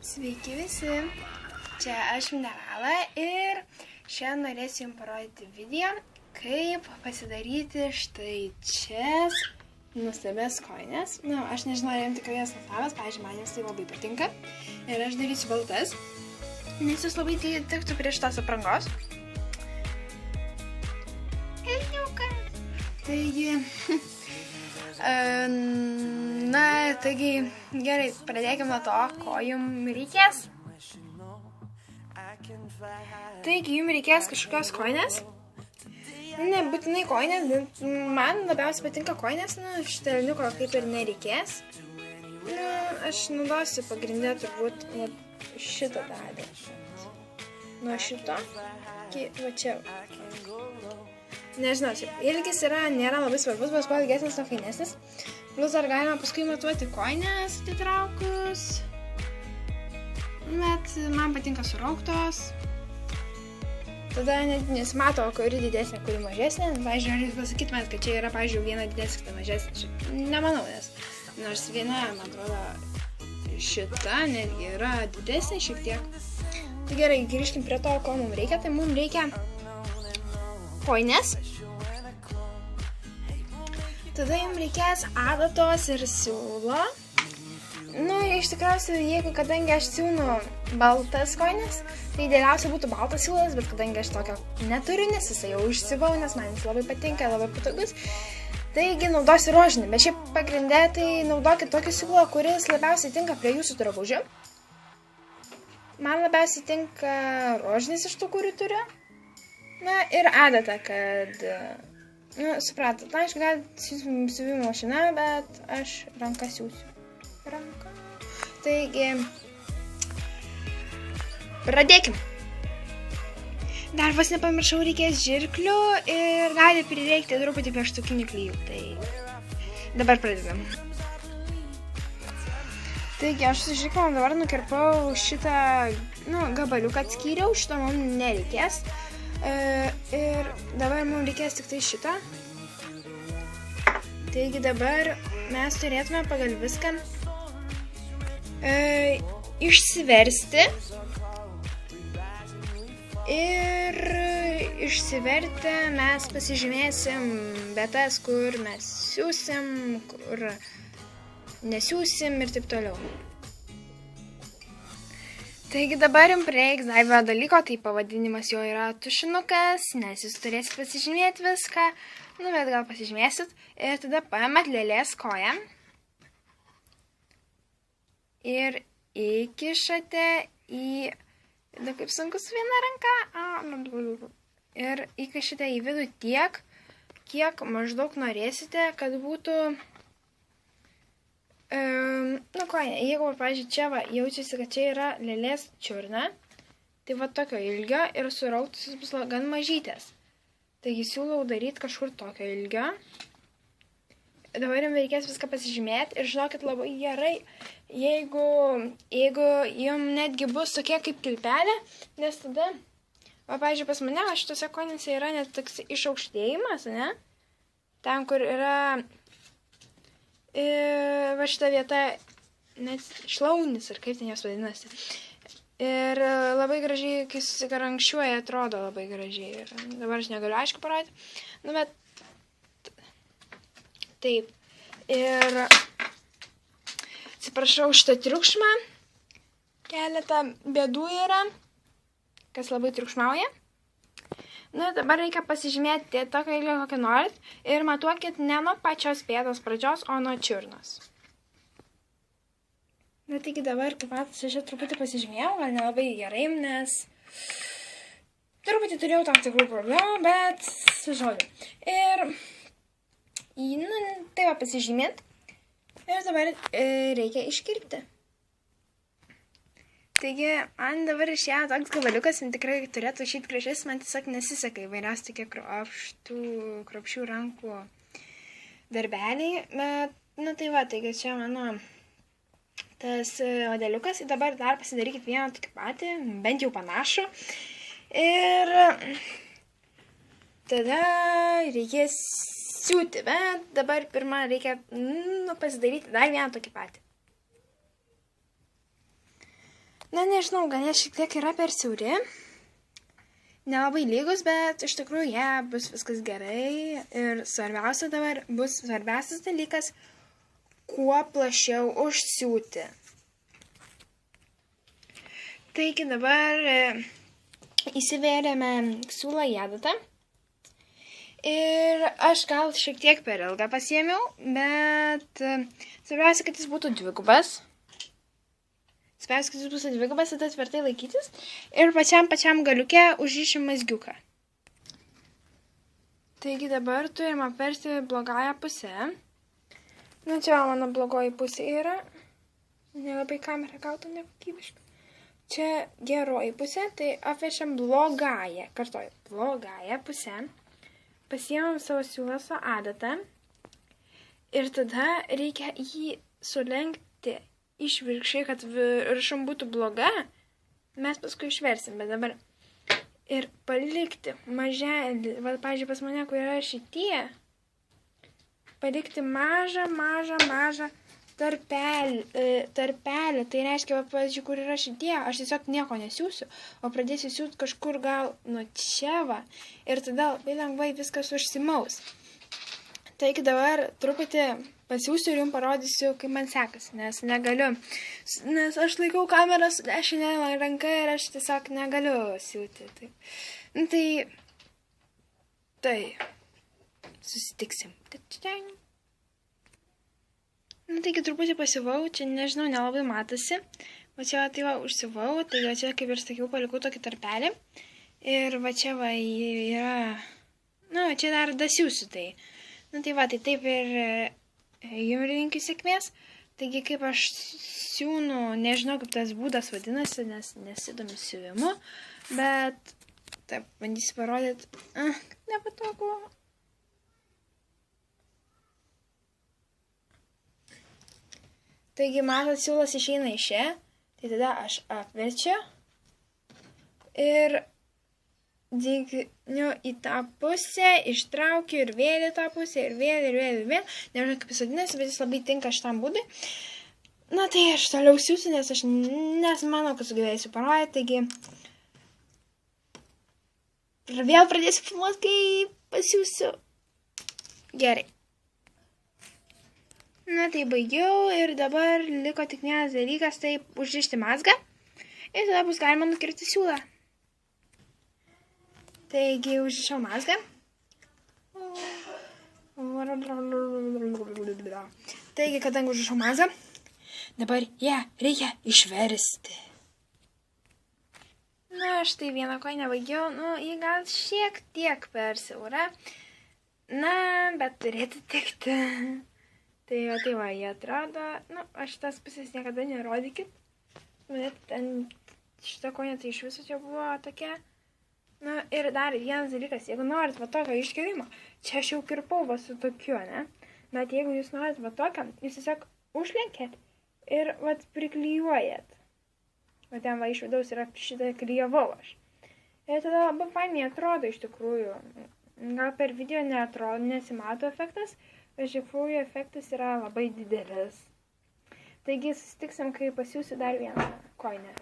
Sveiki visi, čia aš Minerala ir šiandien norėsiu jums parodyti video, kaip pasidaryti štai čia nuostabias kojines. Aš nežinau, ar jums tikrai jas nuostabias, pavyzdžiui, man jums tai labai patinka ir aš darysiu baltas, nes jūs labai tiktų prie šitos aprangos. Elniukas. Taigi, taigi, gerai, pradėkime nuo to, ko jums reikės. Taigi, jums reikės kažkokios kojinės. Ne, būtinai kojinės, bet man labiausiai patinka kojinės, šitą elniuko kaip ir nereikės. Aš naudosiu pagrindę turbūt šitą dalį. Nuo šito, va čia. Nežinau, ilgis nėra labai svarbus, bet kuo ilgesnis, to fainesnis. Plus dar galima paskui matuoti kojines atitraukus. Bet man patinka surauktos. Tada nesimato, kuri didesnė, kuri mažesnė. Pavyzdžiui, ar jūs pasakytumėt, kad čia yra, pavyzdžiui, viena didesnė, kita mažesnė. Nemanau, nes nors viena, man atrodo, šita netgi yra didesnė šiek tiek. Tai gerai, grįžkim prie to, ko mums reikia. Tai mums reikia kojines. Tada jums reikės adatos ir siūlo. Iš tikrųjų, jeigu kadangi aš siūnu baltas kojines, tai idealiausia būtų baltas siūlas, bet kadangi aš tokio neturiu, nes jisai jau išsiuvau, nes man jis labai patinka, labai patogus, taigi naudosiu rožinį. Bet šiaip pagrindė, tai naudokit tokį siūlą, kuris labiausiai tinka prie jūsų drabužių. Man labiausiai tinka rožinis iš tų, kurių turiu. Ir adata, kad, supratot, aišku, galite siuvimo mašina, bet aš ranką siūsiu. Ranka. Taigi, pradėkim. Dar vos nepamiršau, reikės žirklių ir gali prireikti truputį pieštukinių klijų. Tai dabar pradedam. Taigi, aš su žirklom dabar nukirpau šitą gabaliuką atskyriau, šito mums nereikės. Ir dabar mums reikės tik tai šitą. Taigi dabar mes turėtume pagal viską išsiversti. Ir išsivertę mes pasižymėsim vietas, kur mes siūsim, kur nesiūsim ir taip toliau. Taigi dabar jums reiks dar vieno dalyko, tai pavadinimas jo yra tušinukas, nes jūs turėsit pasižymėti viską, bet gal pasižymėsit. Ir tada paimat lėlės koją ir įkišate į, kaip sunku su viena ranka, ir įkišate į vidų tiek, kiek maždaug norėsite, kad būtų, jeigu, pavyzdžiui, čia jaučiasi, kad čia yra lėlės čiurna, tai tokio ilgio ir surauktusis bus gan mažytės. Taigi siūlau daryti kažkur tokio ilgio. Dabar jums reikės viską pasižymėti ir žinokit labai gerai, jeigu jums netgi bus tokie kaip kilpelė, nes tada, pavyzdžiui, pas mane šitose kojinėse yra net toks išaukštėjimas, ne? Ten, kur yra šita vieta, net šlaunis, ar kaip ten jos vadinasi. Ir labai gražiai, kai susikarančiuoja, atrodo labai gražiai. Ir dabar aš negaliu aišku parodyti. Bet taip. Ir atsiprašau šitą triukšmą. Keletą bėdų yra, kas labai triukšmauja. Dabar reikia pasižymėti tokio ilgio, kokį norit. Ir matuokit ne nuo pačios pėdos pradžios, o nuo čiurnos. Taigi dabar, kaip matot, aš čia truputį pasižymėjau, gal nelabai gerai, nes truputį turėjau tam tikrų problemų, bet žodžiu. Ir tai pasižymėt. Ir dabar reikia iškirpti. Taigi, man dabar išėjo toks gabaliukas, man tikrai turėtų išėti gražus, man tiesiog nesiseka įvairiausi tokie kruopščių rankų darbeliai. Bet, tai va, taigi čia mano tas modeliukas. Ir dabar dar pasidarykit vieną tokį patį, bent jau panašų. Ir tada reikės siūti, bet dabar pirmą reikia pasidaryti dar vieną tokį patį. Na, nežinau, gal jie šiek tiek yra per siauri. Nelabai lygus, bet iš tikrųjų jie bus viskas gerai. Ir svarbiausias dalykas, kuo plačiau užsiūti. Taigi dabar įsivėrėme siūlą į adatą. Ir aš gal šiek tiek per ilgą pasiėmiau, bet svarbiausia, kad jis būtų dvigubas. Tada tvirtai laikytis. Ir pačiam galiuke užrišim mazgiuką. Taigi dabar turim apversti blogąją pusę. Nu, čia mano blogoji pusė yra. Nelabai kamera gautų nekokybiškai. Čia geroji pusė, tai apverčiam blogąją. Kartoju, blogąją pusę. Pasiėmam savo siūlą su adata. Ir tada reikia jį sulenkti išvirkščiai, kad viršum būtų bloga. Mes paskui išversim, bet dabar ir palikti maželį. Va, pavyzdžiui, pas mane, kur yra šitie, palikti mažą tarpelį. Tai reiškia, va, pavyzdžiui, kur yra šitie, aš tiesiog nieko nesiūsiu, o pradėsiu siūt kažkur gal nuo čia va. Ir tada labai lengvai viskas užsimaus. Taigi dabar truputį pasiūsiu ir jums parodysiu, kaip man sekasi, nes negaliu. Nes aš laikau kamerą su dešinė ranka ir aš tiesiog negaliu siūti. Tai susitiksim. Taigi truputį pasivau, čia nežinau, nelabai matosi. Va čia tai va užsivau, tai va čia, kaip ir sakiau, palikau tokį tarpelį. Ir va čia va yra, nu, čia dar dasiūsiu tai. Tai va, tai taip ir jums linkiu sėkmės. Taigi, kaip aš siūnu, nežinau, kaip tas būdas vadinasi, nes nesidomiu siuvimu. Bet, taip, bandysiu parodyti, nepatogu. Taigi, matot, siūlas išeina iš čia, tai tada aš apverčiu ir dygniu į tą pusę, ištraukiu ir vėl į tą pusę, ir vėl. Nežinau, kaip jis vadinasi, bet jis labai tinka šitam būdui. Na, tai aš toliau siūsiu, nes manau, kad sugebėsiu parodyti, taigi vėl pradėsiu filmuoti, kai pasiūsiu. Gerai. Na, tai baigiau ir dabar liko tik vienas dalykas, tai užrišti mazgą ir tada bus galima nukirpti siūlą. Taigi, užrišau mazgą. Taigi, kadangi užrišau mazgą, dabar ją reikia išversti. Na, štai vieną koinę baigiau, nu, jį gal šiek tiek per siaura. Na, bet turėtų tikti. Tai va, jie atrado, nu, aš tas pusės niekada nerodykit. Ten šitą koinę tai iš viso čia buvo tokia. Nu, ir dar vienas dalykas, jeigu norit va tokio iškirimo, čia aš jau kirpau va su tokiu, ne? Bet jeigu jūs norit va tokio, jūs tiesiog užlenkėt ir va priklijuojat. Va ten va iš vidaus yra šitą klijavau aš. Ir tada labai fainiai atrodo iš tikrųjų. Gal per video neatrodo, nesimato efektas. Iš tikrųjų, efektas yra labai didelis. Taigi, susitiksim, kai pasiūsiu dar vieną koinę.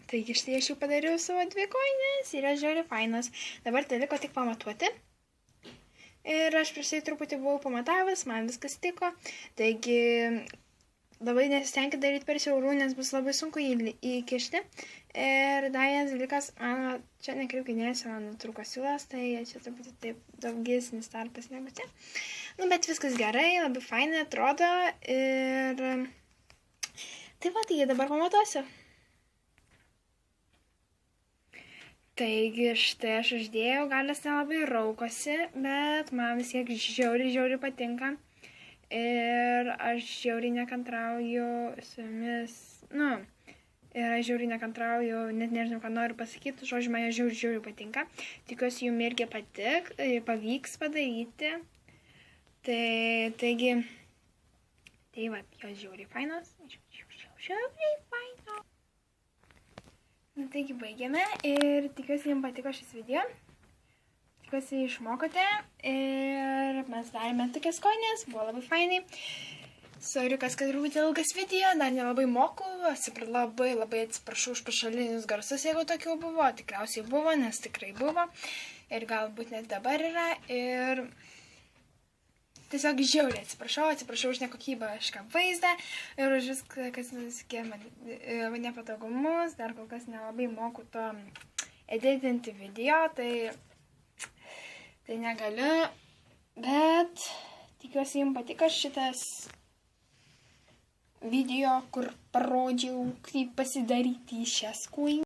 Taigi, štai aš jau padariau savo 2 koinės ir aš žiūriu fainas. Dabar tai liko tik pamatuoti. Ir aš prieš tai truputį buvau pamatavęs, man viskas tiko. Taigi, labai nesistengti daryti per siaurų, nes bus labai sunku jį įkišti. Ir dar vienas dalykas, čia nekreipkinėsiu, man nutrūko siūlas, tai čia truputį taip daugesnis tarpas negu čia. Nu, bet viskas gerai, labai fainai atrodo ir tai va, taigi dabar pamatuosiu. Taigi štai aš uždėjau, gal jis nelabai raukosi, bet man vis tiek žiauriai patinka. Ir aš žiauriai nekantrauju su jumis, nu, ir aš žiauriai nekantrauju, net nežinau, ką noriu pasakyti, žodžiu, man žiauriai patinka. Tikiuosi, jums irgi pavyks padaryti. Taigi, tai va, jos žiauriai fainos. Žiauriai fainos. Taigi, baigiame ir tikiuosi, jums patiko šis video. Tikiuosi, išmokote ir mes darėme tokias koinės, buvo labai fainai. Soriukas, kad rūti ilgas video, dar nelabai moku, labai atsiprašau už pašalinius garsus, jeigu tokių buvo, tikriausiai buvo, nes tikrai buvo, ir galbūt net dabar yra, ir tiesiog žiauriai atsiprašau už nekokybišką vaizdą, ir už viską, kas nusikė nepatogumus, dar kol kas nelabai moku to editinti video, tai negaliu, bet tikiuosi jums patiko šitas video, kur parodžiau, kaip pasidaryti šias kojines.